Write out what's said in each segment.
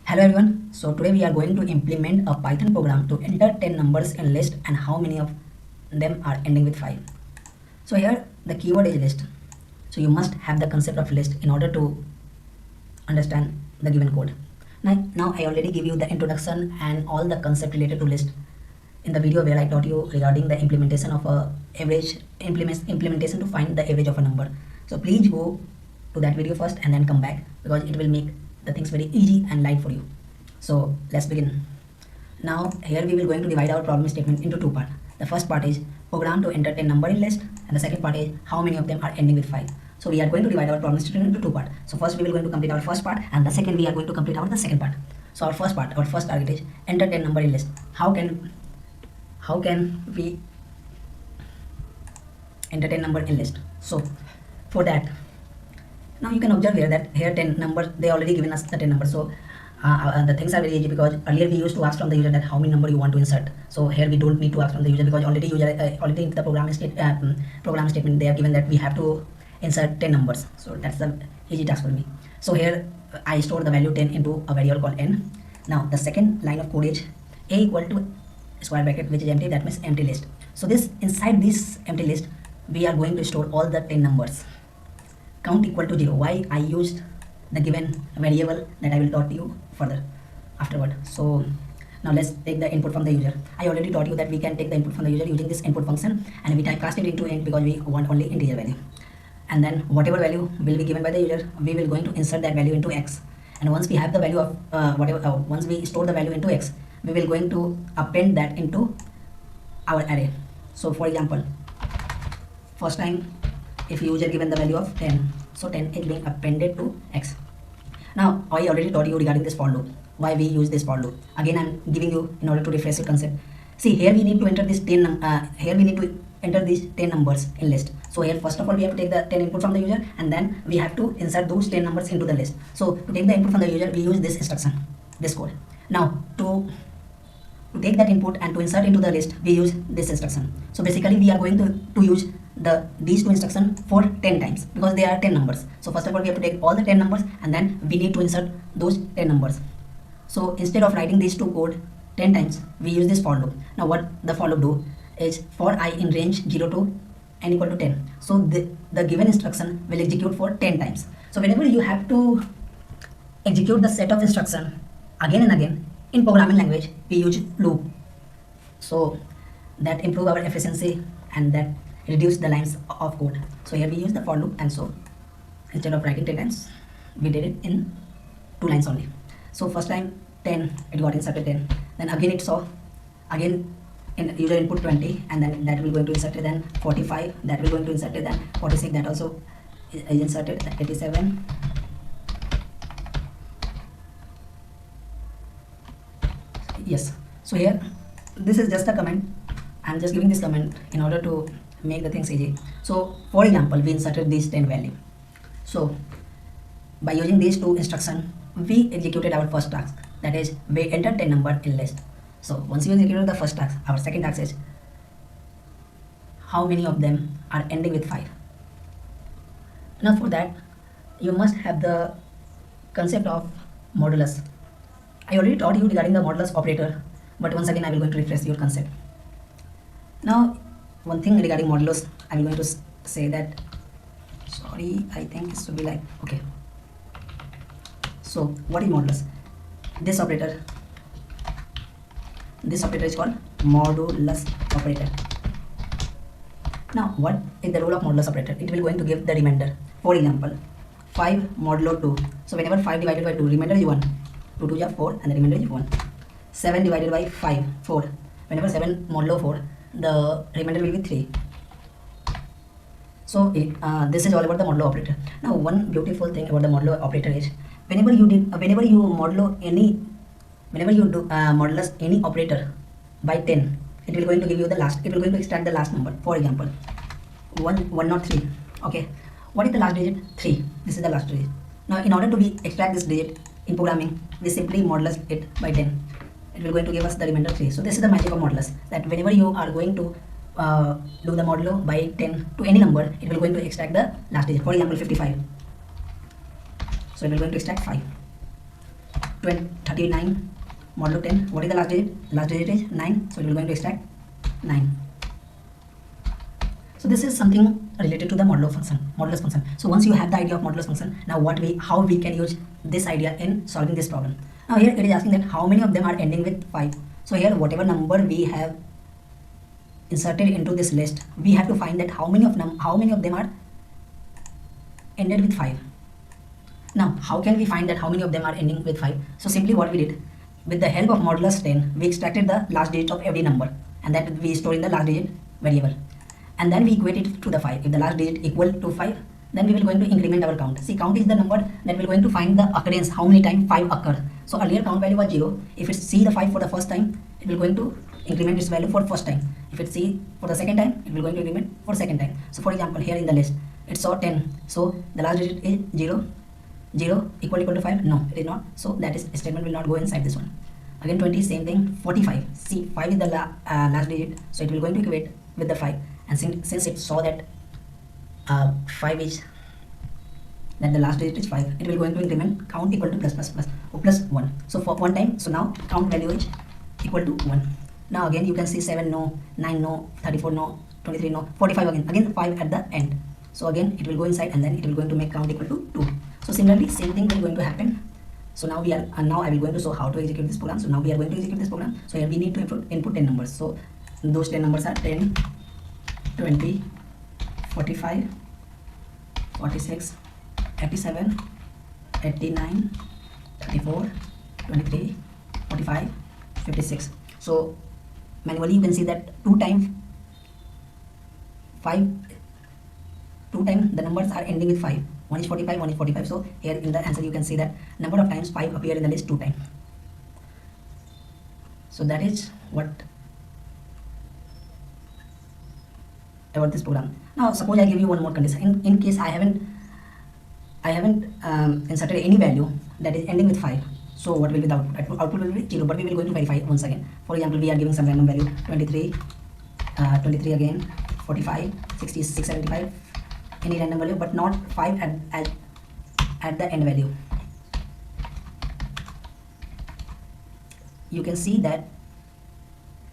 Hello everyone. So today we are going to implement a Python program to enter 10 numbers in list and how many of them are ending with 5. So here the keyword is list. So you must have the concept of list in order to understand the given code. Now I already give you the introduction and all the concept related to list in the video where I taught you regarding the implementation of a average implementation to find the average of a number. So please go to that video first and then come back because it will make the things very easy and light for you. So let's begin. Now here we will going to divide our problem statement into two parts. The first part is program to enter 10 number in list and the second part is how many of them are ending with 5. So we are going to divide our problem statement into two parts. So first we will going to complete our first part and the second we are going to complete the second part. So our first part, our first target is enter 10 number in list. How can we enter 10 number in list? So for that, now you can observe here that here 10 numbers, they already given us the 10 numbers. So the things are very easy because earlier we used to ask from the user that how many number you want to insert. So here we don't need to ask from the user because already in the program statement they have given that we have to insert 10 numbers. So that's the easy task for me. So here I store the value 10 into a variable called n. Now the second line of code is a equal to square bracket which is empty, that means empty list. So this inside this empty list we are going to store all the 10 numbers. Count equal to 0. Why I used the given variable that I will taught you further afterward. So now let's take the input from the user. I already taught you that we can take the input from the user using this input function and we typecast it into int because we want only integer value. And then whatever value will be given by the user, we will going to insert that value into x. And once we have the value of once we store the value into x, we will going to append that into our array. So for example, first time if user given the value of 10, so 10 is being appended to x. Now I already taught you regarding this for loop, why we use this for loop. Again I'm giving you in order to refresh your concept. See, here we need to enter this 10 here we need to enter these 10 numbers in list. So here first of all we have to take the 10 input from the user and then we have to insert those 10 numbers into the list. So to take the input from the user we use this instruction, this code. Now to take that input and to insert into the list we use this instruction. So basically we are going to use these two instructions for 10 times because they are 10 numbers. So first of all we have to take all the 10 numbers and then we need to insert those 10 numbers. So instead of writing these two code 10 times we use this for loop. Now what the for loop do is for I in range 0 to n equal to 10. So the given instruction will execute for 10 times. So whenever you have to execute the set of instruction again and again in programming language we use loop. So that improve our efficiency and that reduce the lines of code. So here we use the for loop and so instead of writing 10 times we did it in 2 lines only. So first time 10 it got inserted 10, then again it saw again in user input 20 and then that will going to insert it, then 45 that will going to insert it, then 46 that also is inserted, 87 yes. So here this is just a comment. I'm just giving this comment in order to make the things easy. So for example we inserted these 10 value. So by using these two instructions we executed our first task, that is we entered 10 number in list. So once you executed the first task, our second task is how many of them are ending with 5. Now for that you must have the concept of modulus. I already taught you regarding the modulus operator, but once again I will going to refresh your concept. Now one thing regarding modulus I am going to say that, sorry, I think it should be like, okay. So what is modulus? This operator is called modulus operator. Now what is the role of modulus operator? It will going to give the remainder. For example 5 modulo 2. So whenever 5 divided by 2, remainder is 1. 2 2 is 4 and the remainder is 1. 7 divided by 5, 4. Whenever 7 modulo 4, the remainder will be 3. So this is all about the modulo operator. Now one beautiful thing about the modulo operator is whenever you do modulus any operator by 10, it will going to give you the last, it will going to extract the last number. For example 103. Okay, what is the last digit? 3. This is the last digit. Now in order to extract this digit in programming we simply modulus it by 10. It will going to give us the remainder 3. So this is the magic of modulus, that whenever you are going to do the modulo by 10 to any number, it will going to extract the last digit. For example 55. So it will going to extract 5. 39 modulo 10. What is the last digit? Last digit is 9, so it will going to extract 9. So this is something related to the modulus function. So once you have the idea of modulus function, now how we can use this idea in solving this problem. Now here it is asking that how many of them are ending with 5. So here whatever number we have inserted into this list, we have to find that how many of them are ended with 5. Now how can we find that how many of them are ending with 5? So simply what we did, with the help of modulus 10, we extracted the last digit of every number, and that we store in the last digit variable, and then we equate it to the 5. If the last digit equal to 5, then we will going to increment our count. See, count is the number that we will going to find the occurrence, how many times 5 occur. So earlier count value was 0. If it see the 5 for the first time, it will going to increment its value for first time. If it see for the second time, it will going to increment for second time. So for example, here in the list, it saw 10. So the last digit is 0. 0 equal to 5? No, it is not. So that is statement will not go inside this one. Again 20, same thing. 45. See, 5 is the last digit, so it will going to equate with the 5. And since it saw that 5 is that the last digit is 5, it will going to increment count equal to plus 1. So for one time, so now count value is equal to 1. Now again you can see 7 no, 9 no, 34 no, 23 no, 45 again 5 at the end. So again it will go inside, and then it will going to make count equal to 2. So similarly same thing will going to happen. So now now I will going to show how to execute this program. So now we are going to execute this program. So here we need to input 10 numbers. So those 10 numbers are 10, 20, 45, 46, 87, 89, 34, 23, 45, 56. So manually you can see that 2 times the numbers are ending with 5. One is 45, one is 45. So here in the answer you can see that number of times 5 appear in the list 2 times. So that is what about this program. Now suppose I give you one more condition. In case I haven't inserted any value that is ending with 5. So what will be the output? Output will be 0, but we will going to verify once again. For example, we are giving some random value 23, 23 again, 45, 66, 75, any random value, but not 5 at the end value. You can see that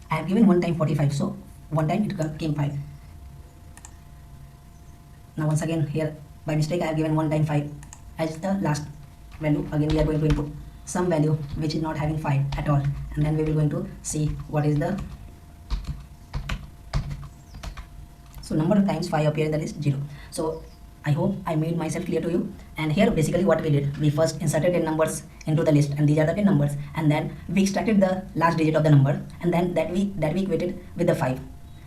I have given one time 45, so one time it came 5. Now once again here by mistake I have given one time 5 as the last value. Again we are going to input some value which is not having 5 at all, and then we will going to see what is the number of times 5 appear in the list 0. So I hope I made myself clear to you. And here basically what we did, we first inserted 10 numbers into the list, and these are the 10 numbers, and then we extracted the last digit of the number, and then that we equated with the 5,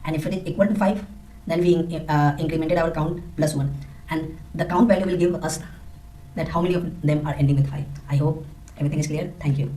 and if it is equal to 5, then we incremented our count plus 1, and the count value will give us that how many of them are ending with 5. I hope everything is clear. Thank you.